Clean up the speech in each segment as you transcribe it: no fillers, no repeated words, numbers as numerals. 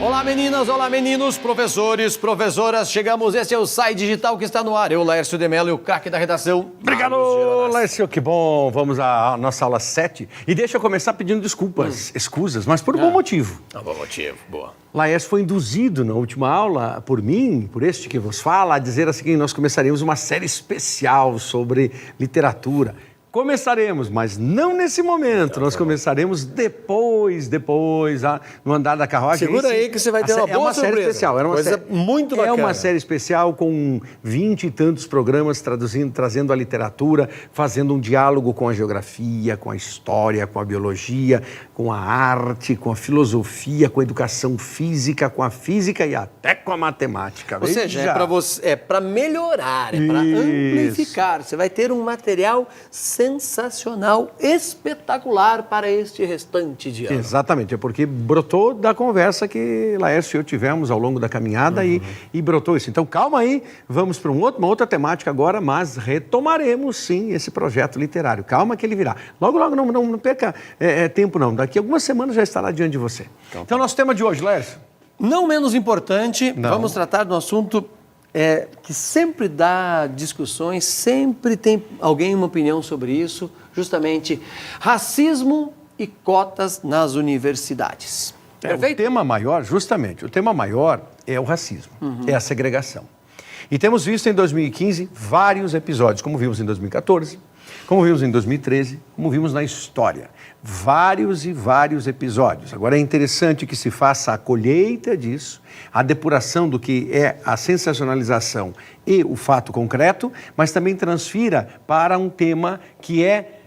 Olá meninas, olá meninos, professores, professoras, chegamos, esse é o SAI Digital que está no ar, eu, Laércio de Mello e o craque da redação. Obrigado, Laércio, que bom, vamos à nossa aula 7 e deixa eu começar pedindo desculpas, escusas, mas por um bom motivo. Bom motivo, boa. Laércio foi induzido na última aula por mim, por este que vos fala, a dizer assim que nós começaríamos uma série especial sobre literatura. Começaremos, mas não nesse momento. Nós começaremos depois, no andar da carruagem. Segura aí que você vai ter uma boa surpresa. Série especial. Era uma coisa série, muito bacana. É uma série especial com 20 e tantos programas trazendo a literatura, fazendo um diálogo com a geografia, com a história, com a biologia, com a arte, com a filosofia, com a educação física, com a física e até com a matemática. Ou seja, é para melhorar, é para amplificar. Você vai ter um material sensacional, espetacular para este restante de ano. Exatamente, é porque brotou da conversa que Laércio e eu tivemos ao longo da caminhada e brotou isso. Então calma aí, vamos para uma outra temática agora, mas retomaremos sim esse projeto literário. Calma que ele virá. Logo, não perca tempo não, daqui a algumas semanas já estará diante de você. Então nosso tema de hoje, Laércio. Não menos importante, vamos tratar de um assunto que sempre dá discussões, sempre tem alguém uma opinião sobre isso, justamente racismo e cotas nas universidades. O tema maior é o racismo, é a segregação. E temos visto em 2015 vários episódios, como vimos em 2014, como vimos em 2013, como vimos na história. Vários episódios. Agora é interessante que se faça a colheita disso, a depuração do que é a sensacionalização e o fato concreto, mas também transfira para um tema que é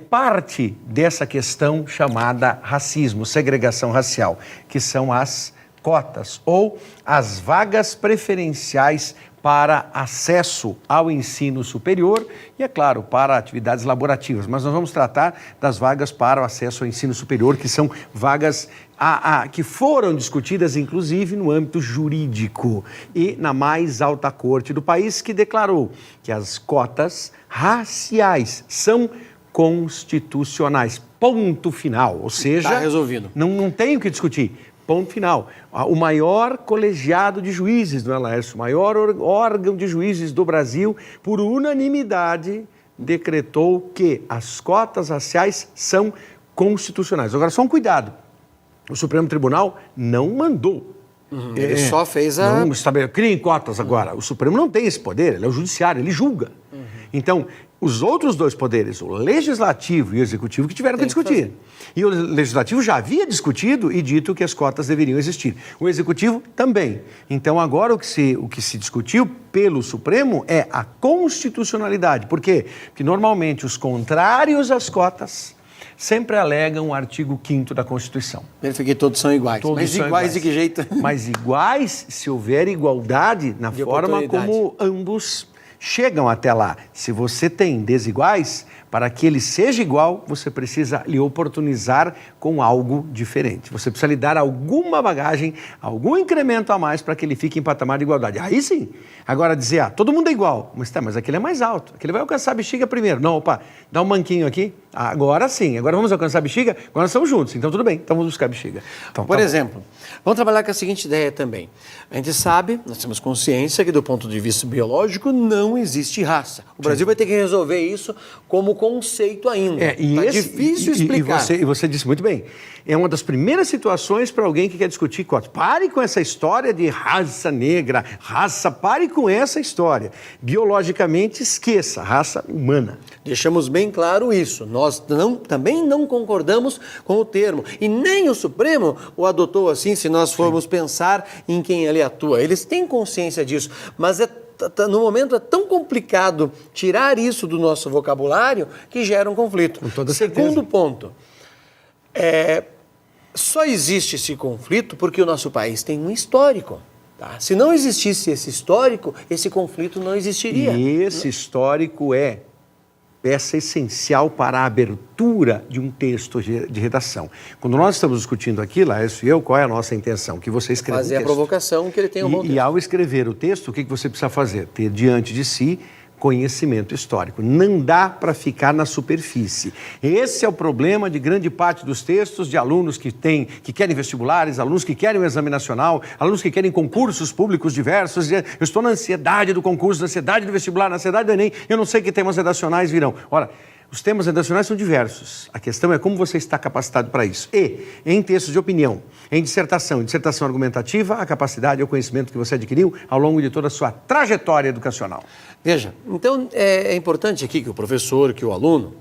parte dessa questão chamada racismo, segregação racial, que são as cotas ou as vagas preferenciais para acesso ao ensino superior e, é claro, para atividades laborativas. Mas nós vamos tratar das vagas para o acesso ao ensino superior, que são vagas que foram discutidas, inclusive, no âmbito jurídico e na mais alta corte do país, que declarou que as cotas raciais são constitucionais. Ponto final. Ou seja, está resolvido. Não tem o que discutir. Ponto final. O maior colegiado de juízes, não é, Laércio? O maior órgão de juízes do Brasil, por unanimidade, decretou que as cotas raciais são constitucionais. Agora, só um cuidado. O Supremo Tribunal não mandou. Ele só fez criem cotas agora. O Supremo não tem esse poder, ele é o judiciário, ele julga. Então, os outros dois poderes, o legislativo e o executivo, que tiveram que discutir. E o legislativo já havia discutido e dito que as cotas deveriam existir. O executivo também. Então, agora o que se discutiu pelo Supremo é a constitucionalidade. Por quê? Porque normalmente os contrários às cotas sempre alegam o artigo 5º da Constituição. Verifiquei, todos são iguais. Mas iguais de que jeito? Mas iguais se houver igualdade na forma como ambos chegam até lá. Se você tem desiguais, para que ele seja igual, você precisa lhe oportunizar com algo diferente. Você precisa lhe dar alguma bagagem, algum incremento a mais para que ele fique em patamar de igualdade. Aí sim. Agora dizer, todo mundo é igual. Mas aquele é mais alto. Aquele vai alcançar a bexiga primeiro. Não, dá um manquinho aqui. Agora sim. Agora vamos alcançar a bexiga. Agora nós estamos juntos. Então tudo bem. Então vamos buscar a bexiga. Então, por exemplo, vamos trabalhar com a seguinte ideia também. A gente sabe, nós temos consciência que do ponto de vista biológico não existe raça. O Brasil vai ter que resolver isso como conceito ainda. É difícil explicar. E você disse muito bem. É uma das primeiras situações para alguém que quer discutir cotas. Pare com essa história de raça negra, pare com essa história. Biologicamente, esqueça, raça humana. Deixamos bem claro isso. Nós também não concordamos com o termo. E nem o Supremo o adotou assim, se nós formos pensar em quem ali atua. Eles têm consciência disso, mas no momento é tão complicado tirar isso do nosso vocabulário que gera um conflito. Com toda certeza. Segundo ponto, só existe esse conflito porque o nosso país tem um histórico. Tá? Se não existisse esse histórico, esse conflito não existiria. E esse histórico é peça essencial para a abertura de um texto de redação. Quando nós estamos discutindo aqui, Laércio e eu, qual é a nossa intenção? Que você escreva fazer a provocação que ele tenha um bom texto. E ao escrever o texto, o que você precisa fazer? Ter diante de si conhecimento histórico. Não dá para ficar na superfície. Esse é o problema de grande parte dos textos de alunos que querem vestibulares, alunos que querem o exame nacional, alunos que querem concursos públicos diversos. Eu estou na ansiedade do concurso, na ansiedade do vestibular, na ansiedade do Enem, eu não sei que temas redacionais virão. Ora, os temas redacionais são diversos. A questão é como você está capacitado para isso. E, em textos de opinião, em dissertação argumentativa, a capacidade é o conhecimento que você adquiriu ao longo de toda a sua trajetória educacional. Veja, então é importante aqui que o professor, que o aluno,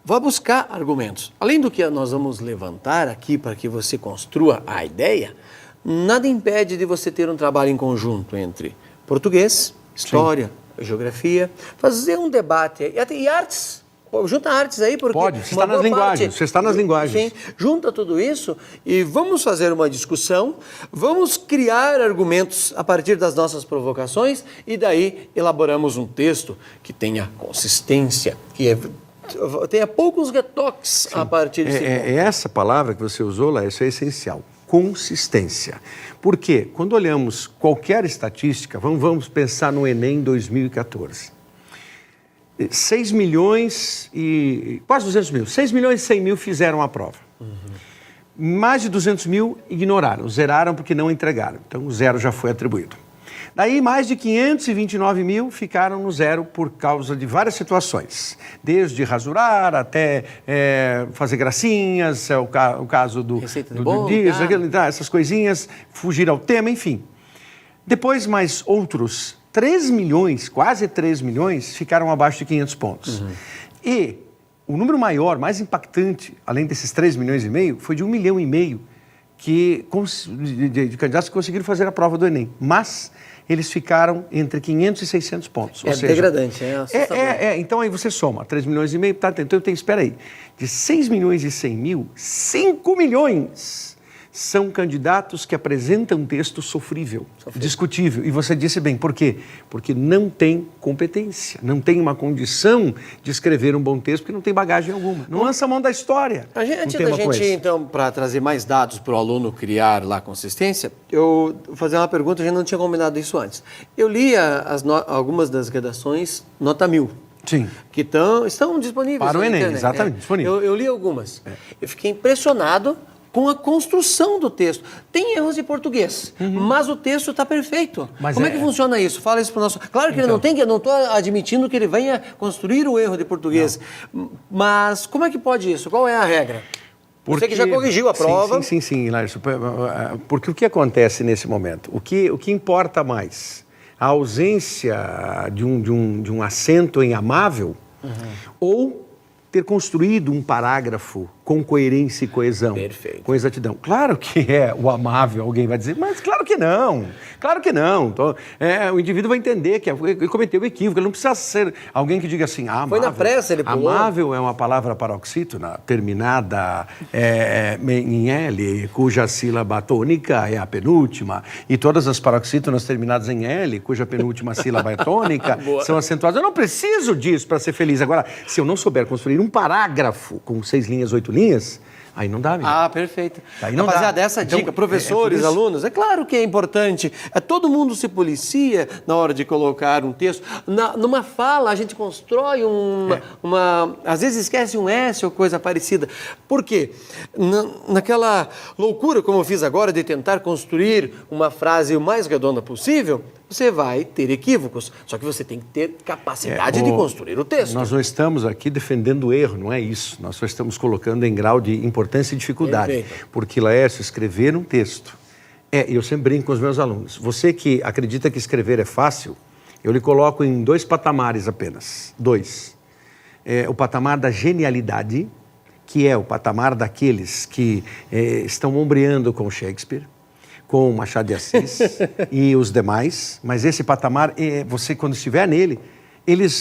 vá buscar argumentos. Além do que nós vamos levantar aqui para que você construa a ideia, nada impede de você ter um trabalho em conjunto entre português, história, geografia, fazer um debate e artes. Junta artes aí, porque... Pode, você está nas linguagens, você está nas linguagens. Sim, junta tudo isso e vamos fazer uma discussão, vamos criar argumentos a partir das nossas provocações e daí elaboramos um texto que tenha consistência, que tenha poucos retoques a partir desse ponto. Essa palavra que você usou lá, isso é essencial. Consistência. Porque quando olhamos qualquer estatística, vamos pensar no Enem 2014. 6 milhões e... quase 200 mil. 6 milhões e 100 mil fizeram a prova. Mais de 200 mil ignoraram, zeraram porque não entregaram. Então, o zero já foi atribuído. Daí, mais de 529 mil ficaram no zero por causa de várias situações. Desde rasurar até fazer gracinhas, o caso do essas coisinhas, fugir ao tema, enfim. Depois, mais outros 3 milhões, quase 3 milhões, ficaram abaixo de 500 pontos. E o número maior, mais impactante, além desses 3 milhões e meio, foi de 1,5 milhão de candidatos que conseguiram fazer a prova do Enem. Mas eles ficaram entre 500 e 600 pontos. Ou seja, degradante, então aí você soma 3 milhões e meio, então espera aí, de 6 milhões e 100 mil, 5 milhões são candidatos que apresentam um texto sofrível, discutível. E você disse bem, por quê? Porque não tem competência, não tem uma condição de escrever um bom texto, porque não tem bagagem alguma. Não lança a mão da história. Antes da gente, então, para trazer mais dados para o aluno criar lá consistência, eu vou fazer uma pergunta, a gente não tinha combinado isso antes. Eu li algumas das redações nota 1000. Sim. Que estão disponíveis para o Enem, exatamente, disponível. Eu li algumas. Eu fiquei impressionado com a construção do texto. Tem erros de português, mas o texto está perfeito. Como é que funciona isso? Fala isso para o nosso... Claro que ele não tem, que eu não estou admitindo que ele venha construir o erro de português. Não. Mas como é que pode isso? Qual é a regra? Você que já corrigiu a prova. Sim, Larissa. Porque o que acontece nesse momento? O que importa mais? A ausência de um acento em amável ou ter construído um parágrafo com coerência e coesão. Perfeito. Com exatidão. Claro que é o amável, alguém vai dizer, mas claro que não. Claro que não. Então, o indivíduo vai entender que ele cometeu equívoco. Ele não precisa ser alguém que diga assim, amável. Foi na pressa, ele pulou. Amável é uma palavra paroxítona, terminada em L, cuja sílaba tônica é a penúltima, e todas as paroxítonas terminadas em L, cuja penúltima sílaba é tônica, são acentuadas. Eu não preciso disso para ser feliz. Agora, se eu não souber construir um parágrafo com 6 linhas, 8 linhas, aí não dá, amigo. Perfeito. Aí não Rapaziada, dá. essa dica, professores, alunos, é claro que é importante. Todo mundo se policia na hora de colocar um texto. Numa fala, a gente constrói às vezes esquece um S ou coisa parecida. Por quê? Naquela loucura, como eu fiz agora, de tentar construir uma frase o mais redonda possível, você vai ter equívocos. Só que você tem que ter capacidade de construir o texto. Nós não estamos aqui defendendo o erro, não é isso. Nós só estamos colocando em grau de importância e dificuldade. Perfeito. Porque, Laércio, escrever um texto... eu sempre brinco com os meus alunos. Você que acredita que escrever é fácil, eu lhe coloco em 2 patamares apenas. 2. O patamar da genialidade, que é o patamar daqueles que estão ombreando com Shakespeare, com Machado de Assis e os demais, mas esse patamar, você quando estiver nele,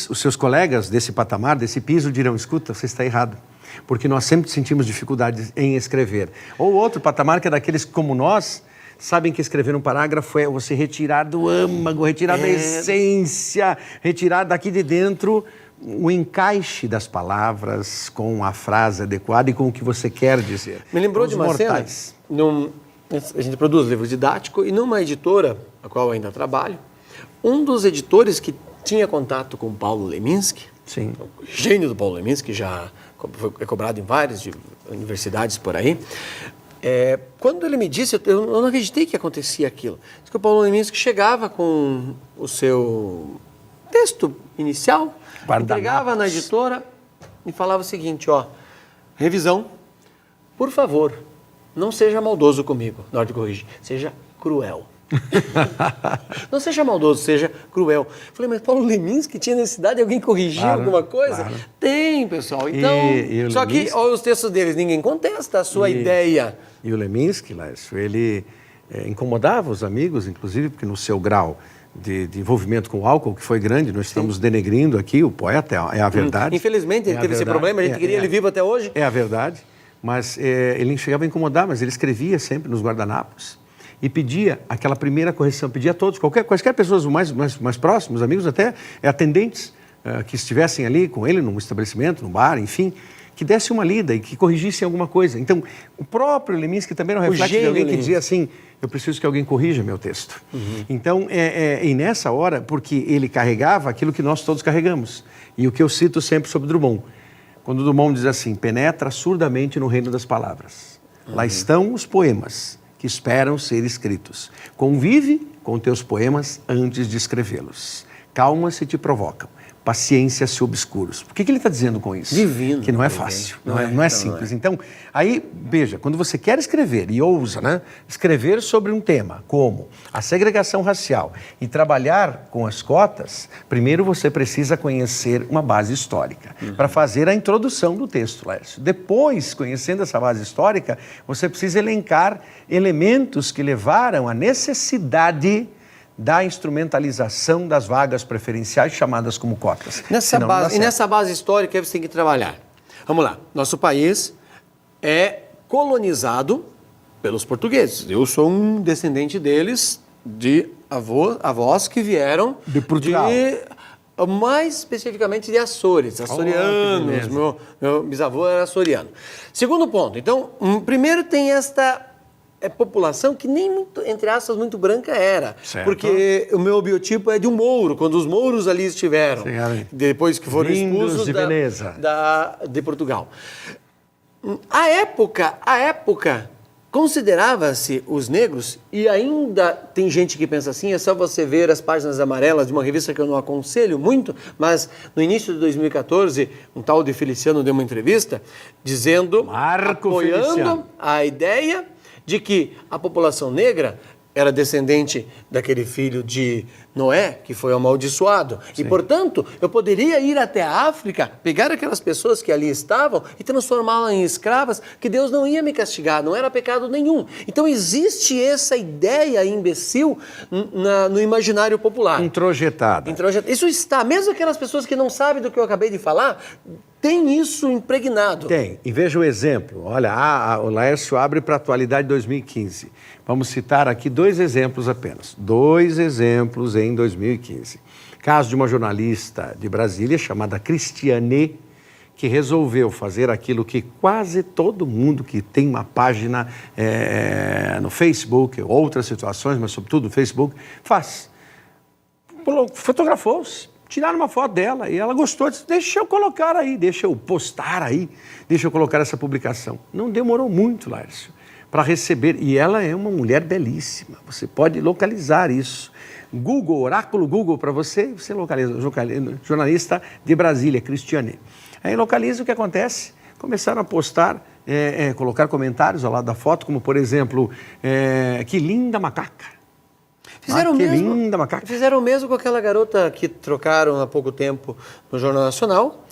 os seus colegas desse patamar, desse piso, dirão, escuta, você está errado, porque nós sempre sentimos dificuldades em escrever. Ou outro patamar que é daqueles como nós, sabem que escrever um parágrafo é você retirar do âmago, retirar da essência, retirar daqui de dentro o encaixe das palavras com a frase adequada e com o que você quer dizer. Me lembrou de uma cena, a gente produz livro didático e numa editora, a qual eu ainda trabalho, um dos editores que tinha contato com Paulo Leminski, Sim. o gênio do Paulo Leminski, já é cobrado em várias universidades por aí. Quando ele me disse, eu não acreditei que acontecia aquilo. Diz que o Paulo Leminski chegava com o seu texto inicial, entregava na editora e falava o seguinte, revisão, por favor, não seja maldoso comigo, na hora de corrigir, seja cruel. Não seja maldoso, seja cruel. Falei, mas Paulo Leminski tinha necessidade de alguém corrigir alguma coisa? Claro. Tem, pessoal. Então, só que olha os textos deles, ninguém contesta a sua ideia. E o Leminski, Laércio, ele incomodava os amigos, inclusive, porque no seu grau de envolvimento com o álcool, que foi grande, nós estamos denegrindo aqui o poeta, é a verdade. Infelizmente, ele teve esse problema, a gente queria ele vivo até hoje. É a verdade, mas ele chegava a incomodar, mas ele escrevia sempre nos guardanapos e pedia aquela primeira correção, pedia a todos, quaisquer pessoas mais próximos, amigos até, atendentes que estivessem ali com ele num estabelecimento, num bar, enfim, que desse uma lida e que corrigissem alguma coisa. Então, o próprio Leminski também era um reflexo de alguém que dizia assim, eu preciso que alguém corrija meu texto. Então, e nessa hora, porque ele carregava aquilo que nós todos carregamos. E o que eu cito sempre sobre Drummond, quando Drummond diz assim, penetra surdamente no reino das palavras. Lá estão os poemas que esperam ser escritos. Convive com teus poemas antes de escrevê-los. Calma se te provocam. Paciência se obscuros. O que ele está dizendo com isso? Divino. Que não é fácil, não é simples. Então, aí, veja, quando você quer escrever e ousa, né, escrever sobre um tema como a segregação racial e trabalhar com as cotas, primeiro você precisa conhecer uma base histórica para fazer a introdução do texto, Laércio. Depois, conhecendo essa base histórica, você precisa elencar elementos que levaram à necessidade da instrumentalização das vagas preferenciais chamadas como cotas. Nessa base histórica você tem que trabalhar. Vamos lá, nosso país é colonizado pelos portugueses. Eu sou um descendente deles, de avós que vieram de Portugal. Mais especificamente de Açores, açorianos. Meu bisavô era açoriano. Segundo ponto, então, primeiro tem esta população que nem muito, entre aspas, muito branca era. Certo. Porque o meu biotipo é de um mouro, quando os mouros ali estiveram, depois que foram expulsos de Portugal. À época, considerava-se os negros, e ainda tem gente que pensa assim, é só você ver as páginas amarelas de uma revista que eu não aconselho muito, mas no início de 2014, um tal de Feliciano deu uma entrevista, dizendo, apoiando a ideia de que a população negra era descendente daquele filho de Noé, que foi amaldiçoado. Sim. E, portanto, eu poderia ir até a África, pegar aquelas pessoas que ali estavam e transformá-las em escravas, que Deus não ia me castigar, não era pecado nenhum. Então, existe essa ideia imbecil no imaginário popular. Introjetada. Isso está, mesmo aquelas pessoas que não sabem do que eu acabei de falar, tem isso impregnado. Tem. E veja o exemplo. Olha, o Laércio abre para a atualidade de 2015. Vamos citar aqui 2 exemplos apenas. 2 exemplos em 2015. Caso de uma jornalista de Brasília chamada Cristiane, que resolveu fazer aquilo que quase todo mundo que tem uma página no Facebook, outras situações, mas sobretudo no Facebook, faz. Fotografou-se. Tiraram uma foto dela e ela gostou, disse, deixa eu colocar aí, deixa eu postar aí, deixa eu colocar essa publicação. Não demorou muito, Laércio, para receber, e ela é uma mulher belíssima, você pode localizar isso. Google, oráculo Google para você localiza, jornalista de Brasília, Cristiane. Aí localiza o que acontece, começaram a postar, colocar comentários ao lado da foto, como por exemplo, que linda macaca. Fizeram o mesmo com aquela garota que trocaram há pouco tempo no Jornal Nacional.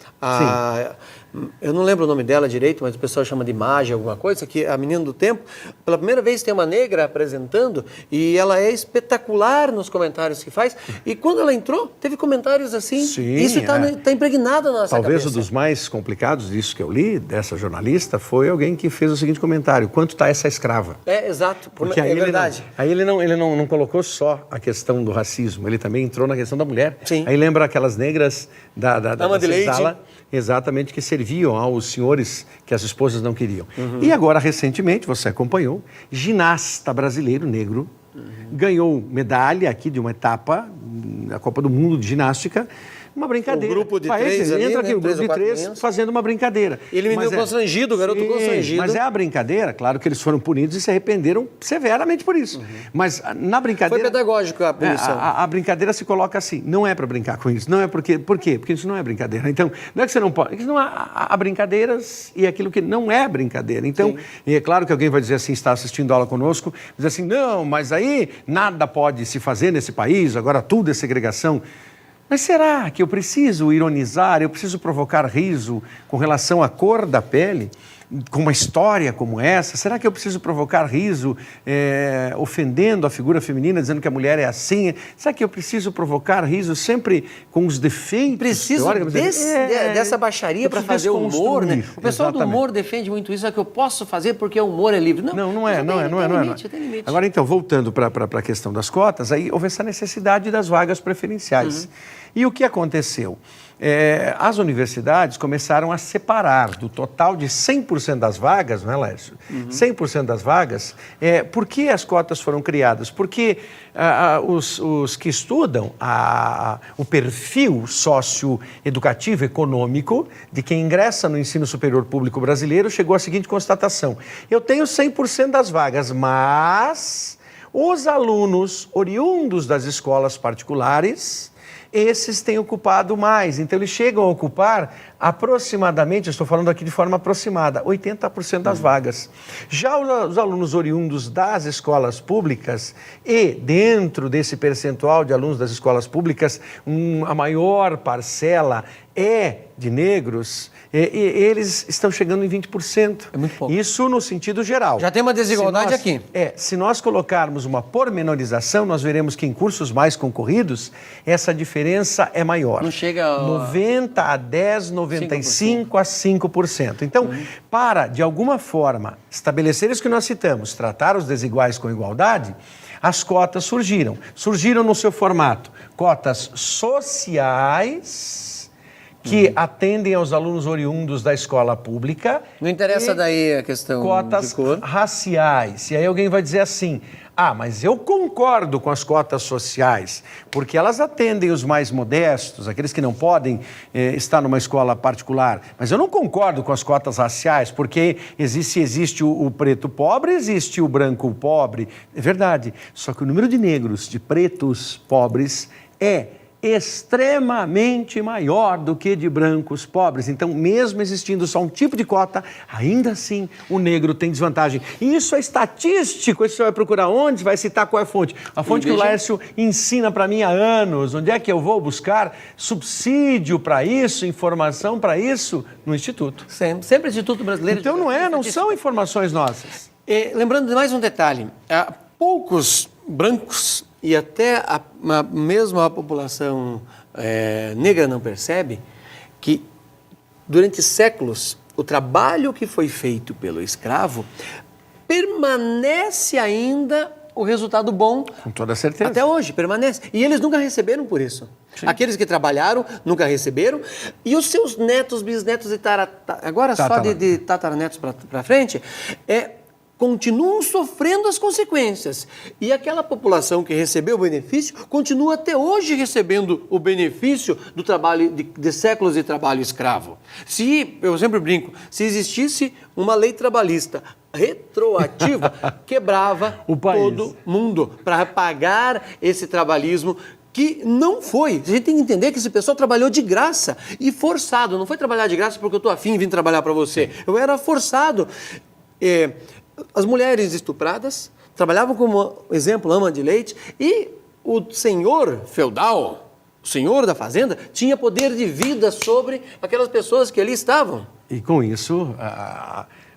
Eu não lembro o nome dela direito, mas o pessoal chama de Magia, alguma coisa, que a menina do tempo, pela primeira vez tem uma negra apresentando e ela é espetacular nos comentários que faz. E quando ela entrou, teve comentários assim. Sim, isso está impregnado na nossa Talvez cabeça. Um dos mais complicados disso que eu li, dessa jornalista, foi alguém que fez o seguinte comentário: quanto está essa escrava? Exato, porque é verdade. Aí ele não colocou só a questão do racismo, ele também entrou na questão da mulher. Sim. Aí lembra aquelas negras da senzala, exatamente, que serviam aos senhores que as esposas não queriam. E agora, recentemente, você acompanhou, ginasta brasileiro negro, ganhou medalha aqui de uma etapa na Copa do Mundo de ginástica, uma brincadeira. O grupo de três ali, entra aqui, né? o grupo de três meninos. Fazendo uma brincadeira. Ele me deu constrangido, o garoto constrangido. Mas é a brincadeira, claro que eles foram punidos e se arrependeram severamente por isso. Mas na brincadeira... Foi pedagógico a punição. A brincadeira se coloca assim, não é para brincar com isso, não é porque... Por quê? Porque isso não é brincadeira. Então, não é que você não pode... Não há brincadeiras e aquilo que não é brincadeira. Então, e é claro que alguém vai dizer assim, está assistindo aula conosco, diz assim, não, mas aí nada pode se fazer nesse país, agora tudo é segregação. Mas será que eu preciso ironizar, eu preciso provocar riso com relação à cor da pele, com uma história como essa? Será que eu preciso provocar riso ofendendo a figura feminina, dizendo que a mulher é assim? Será que eu preciso provocar riso sempre com os defeitos? Preciso dessa baixaria para fazer o humor, né? O pessoal do humor defende muito isso, é que eu posso fazer porque o humor é livre. Não é. Tem limite. Agora, então, voltando para a questão das cotas, aí houve essa necessidade das vagas preferenciais. E o que aconteceu? As universidades começaram a separar do total de 100% das vagas, não é, Lércio? 100% das vagas. Por que as cotas foram criadas? Porque os que estudam o perfil socioeducativo econômico de quem ingressa no ensino superior público brasileiro chegou à seguinte constatação: eu tenho 100% das vagas, mas os alunos oriundos das escolas particulares, esses têm ocupado mais. Então, eles chegam a ocupar aproximadamente, eu estou falando aqui de forma aproximada, 80% das vagas. Já os alunos oriundos das escolas públicas e dentro desse percentual de alunos das escolas públicas, a maior parcela é de negros, eles estão chegando em 20%. É muito pouco. Isso no sentido geral. Já tem uma desigualdade aqui. Se nós colocarmos uma pormenorização, nós veremos que em cursos mais concorridos, essa diferença é maior. Não chega a... 90 a 10, 95 a 5%. Então, para, de alguma forma, estabelecer isso que nós citamos, tratar os desiguais com igualdade, as cotas surgiram. Surgiram no seu formato, cotas sociais, que atendem aos alunos oriundos da escola pública. Não interessa daí a questão cotas de cor. Raciais. E aí alguém vai dizer assim, mas eu concordo com as cotas sociais, porque elas atendem os mais modestos, aqueles que não podem estar numa escola particular. Mas eu não concordo com as cotas raciais, porque existe o preto pobre, existe o branco pobre. É verdade, só que o número de negros, de pretos pobres, é extremamente maior do que de brancos pobres. Então, mesmo existindo só um tipo de cota, ainda assim o negro tem desvantagem. E isso é estatístico, isso você vai procurar onde, vai citar qual é a fonte. A fonte que o Lércio ensina para mim há anos. Onde é que eu vou buscar subsídio para isso, informação para isso? No Instituto. Sempre Instituto Brasileiro. Então não são informações nossas. Lembrando de mais um detalhe, poucos brancos e até mesmo a população negra não percebe que durante séculos o trabalho que foi feito pelo escravo permanece ainda o resultado bom. Com toda certeza. Até hoje, permanece. E eles nunca receberam por isso. Sim. Aqueles que trabalharam nunca receberam. E os seus netos, bisnetos e agora só de tataranetos para frente, continuam sofrendo as consequências. E aquela população que recebeu o benefício continua até hoje recebendo o benefício do trabalho de séculos de trabalho escravo. Eu sempre brinco, se existisse uma lei trabalhista retroativa, quebrava todo mundo para pagar esse trabalhismo que não foi. A gente tem que entender que esse pessoal trabalhou de graça e forçado. Não foi trabalhar de graça porque eu estou afim de vir trabalhar para você. Eu era forçado. As mulheres estupradas trabalhavam como exemplo, ama de leite, e o senhor feudal, o senhor da fazenda, tinha poder de vida sobre aquelas pessoas que ali estavam. E com isso,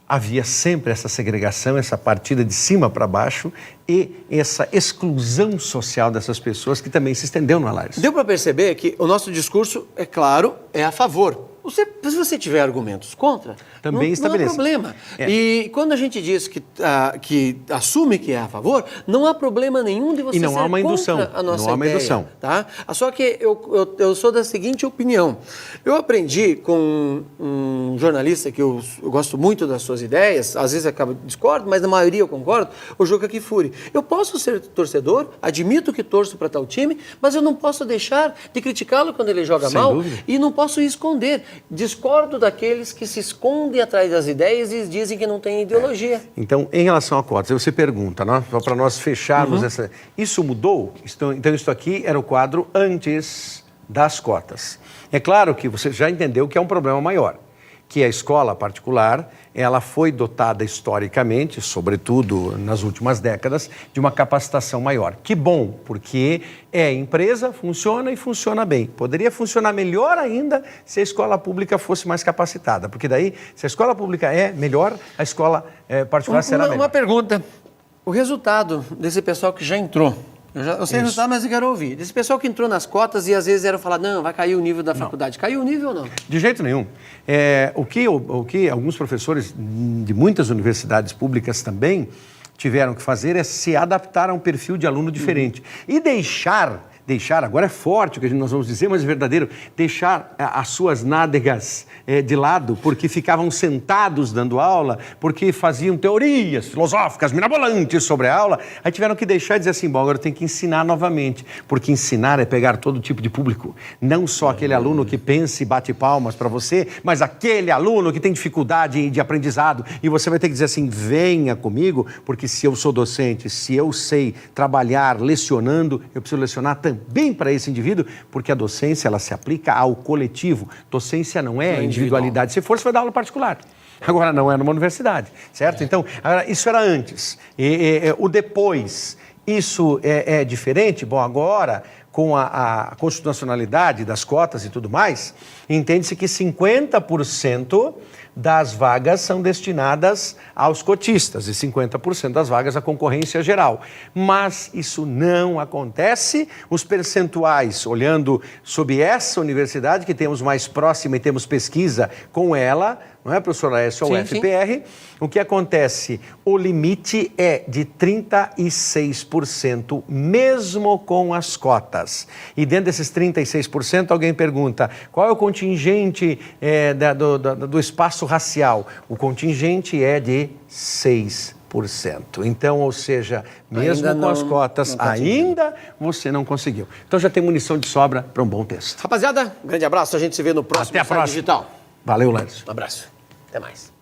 havia sempre essa segregação, essa partida de cima para baixo e essa exclusão social dessas pessoas que também se estendeu no Alares. Deu para perceber que o nosso discurso, é claro, é a favor se você tiver argumentos contra, também não há problema. E quando a gente diz que assume que é a favor, não há problema nenhum de você e não ser há uma indução, contra a nossa não há uma ideia, indução. tá? Só que eu sou da seguinte opinião. Eu aprendi com um jornalista que eu gosto muito das suas ideias, às vezes acaba discordo, mas na maioria eu concordo, o Juca Kfouri. Eu posso ser torcedor, admito que torço para tal time, mas eu não posso deixar de criticá-lo quando ele joga Sem mal dúvida. e não posso esconder. Discordo daqueles que se escondem atrás das ideias e dizem que não tem ideologia. Então, em relação a cotas, você pergunta, né, para nós fecharmos essa... Isso mudou? Então, isso aqui era o quadro antes das cotas. É claro que você já entendeu que é um problema maior, que a escola particular, ela foi dotada historicamente, sobretudo nas últimas décadas, de uma capacitação maior. Que bom, porque é empresa, funciona e funciona bem. Poderia funcionar melhor ainda se a escola pública fosse mais capacitada, porque daí, se a escola pública é melhor, a escola particular será melhor. Uma pergunta, o resultado desse pessoal que já entrou, eu sei o resultado, mas eu quero ouvir. Desse pessoal que entrou nas cotas e às vezes era falar, não, vai cair o nível da faculdade. Caiu o nível ou não? De jeito nenhum. O que alguns professores de muitas universidades públicas também tiveram que fazer é se adaptar a um perfil de aluno diferente. E deixar, agora é forte o que nós vamos dizer, mas é verdadeiro, deixar as suas nádegas de lado, porque ficavam sentados dando aula, porque faziam teorias filosóficas mirabolantes sobre a aula, aí tiveram que deixar e dizer assim, bom, agora eu tenho que ensinar novamente, porque ensinar é pegar todo tipo de público, não só aquele aluno que pensa e bate palmas para você, mas aquele aluno que tem dificuldade de aprendizado, e você vai ter que dizer assim, venha comigo, porque se eu sou docente, se eu sei trabalhar lecionando, eu preciso lecionar também para esse indivíduo, porque a docência ela se aplica ao coletivo. Docência não é individualidade. Se for, você vai dar aula particular. Agora não é numa universidade, certo? Então, isso era antes. O depois, isso é diferente? Bom, agora, com a constitucionalidade das cotas e tudo mais, entende-se que 50% das vagas são destinadas aos cotistas e 50% das vagas à concorrência geral. Mas isso não acontece. Os percentuais, olhando sob essa universidade que temos mais próxima e temos pesquisa com ela, não é, professor Aécio, ou FPR, o que acontece? O limite é de 36%, mesmo com as cotas. E dentro desses 36%, alguém pergunta, qual é o contingente do espaço racial? O contingente é de 6%. Então, ou seja, mesmo com as cotas, ainda você não conseguiu. Então já tem munição de sobra para um bom texto. Rapaziada, um grande abraço, a gente se vê no próximo Até a próxima. Digital. Valeu, Lâncio. Um abraço. Até mais.